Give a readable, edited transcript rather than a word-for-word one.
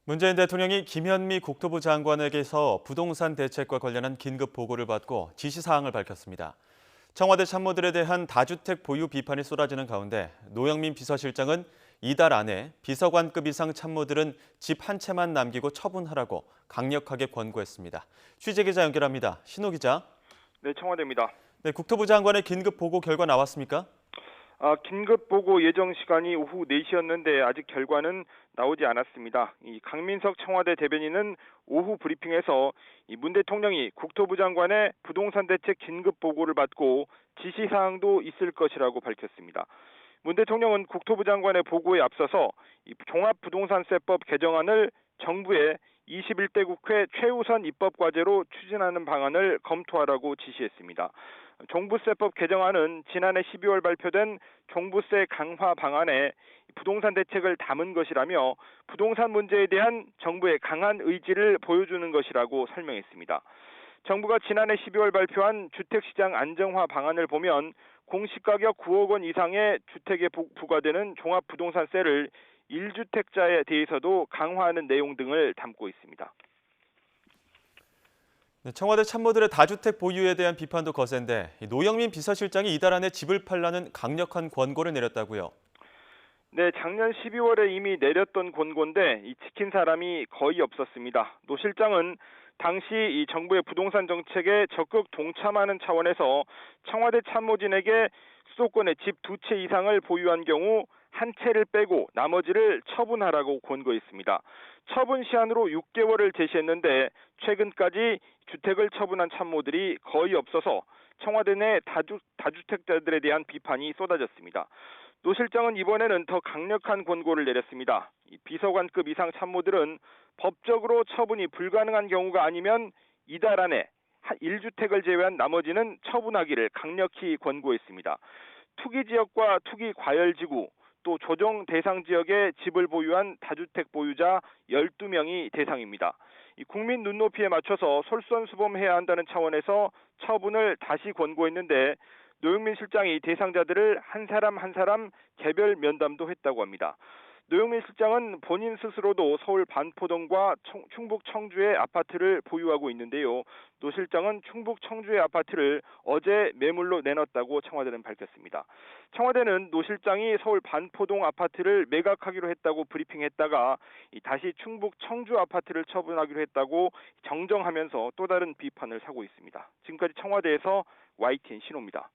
문재인 대통령이 김현미 국토부 장관에게서 부동산 대책과 관련한 긴급 보고를 받고 지시사항을 밝혔습니다. 청와대 참모들에 대한 다주택 보유 비판이 쏟아지는 가운데 노영민 비서실장은 이달 안에 비서관급 이상 참모들은 집 한 채만 남기고 처분하라고 강력하게 권고했습니다. 취재 기자 연결합니다. 신호 기자. 네, 청와대입니다. 네, 국토부 장관의 긴급 보고 결과 나왔습니까? 긴급 보고 예정 시간이 오후 4시였는데 아직 결과는 나오지 않았습니다. 이 강민석 청와대 대변인은 오후 브리핑에서 문 대통령이 국토부 장관의 부동산 대책 긴급 보고를 받고 지시사항도 있을 것이라고 밝혔습니다. 문 대통령은 국토부 장관의 보고에 앞서서 이 종합부동산세법 개정안을 정부에 21대 국회 최우선 입법 과제로 추진하는 방안을 검토하라고 지시했습니다. 종부세법 개정안은 지난해 12월 발표된 종부세 강화 방안에 부동산 대책을 담은 것이라며 부동산 문제에 대한 정부의 강한 의지를 보여주는 것이라고 설명했습니다. 정부가 지난해 12월 발표한 주택시장 안정화 방안을 보면 공시가격 9억 원 이상의 주택에 부과되는 종합부동산세를 1주택자에 대해서도 강화하는 내용 등을 담고 있습니다. 네, 청와대 참모들의 다주택 보유에 대한 비판도 거센데 노영민 비서실장이 이달 안에 집을 팔라는 강력한 권고를 내렸다고요. 네, 작년 12월에 이미 내렸던 권고인데 지킨 사람이 거의 없었습니다. 노 실장은 당시 이 정부의 부동산 정책에 적극 동참하는 차원에서 청와대 참모진에게 수도권에 집 2채 이상을 보유한 경우 한 채를 빼고 나머지를 처분하라고 권고했습니다. 처분 시한으로 6개월을 제시했는데 최근까지 주택을 처분한 참모들이 거의 없어서 청와대 내 다주택자들에 대한 비판이 쏟아졌습니다. 노 실장은 이번에는 더 강력한 권고를 내렸습니다. 비서관급 이상 참모들은 법적으로 처분이 불가능한 경우가 아니면 이달 안에 1주택을 제외한 나머지는 처분하기를 강력히 권고했습니다. 투기지역과 투기과열지구, 또 조정 대상 지역에 집을 보유한 다주택 보유자 12명이 대상입니다. 이 국민 눈높이에 맞춰서 솔선수범해야 한다는 차원에서 처분을 다시 권고했는데 노영민 실장이 대상자들을 한 사람 한 사람 개별 면담도 했다고 합니다. 노영민 실장은 본인 스스로도 서울 반포동과 충북 청주의 아파트를 보유하고 있는데요. 노 실장은 충북 청주의 아파트를 어제 매물로 내놨다고 청와대는 밝혔습니다. 청와대는 노 실장이 서울 반포동 아파트를 매각하기로 했다고 브리핑했다가 다시 충북 청주 아파트를 처분하기로 했다고 정정하면서 또 다른 비판을 사고 있습니다. 지금까지 청와대에서 YTN 신호입니다.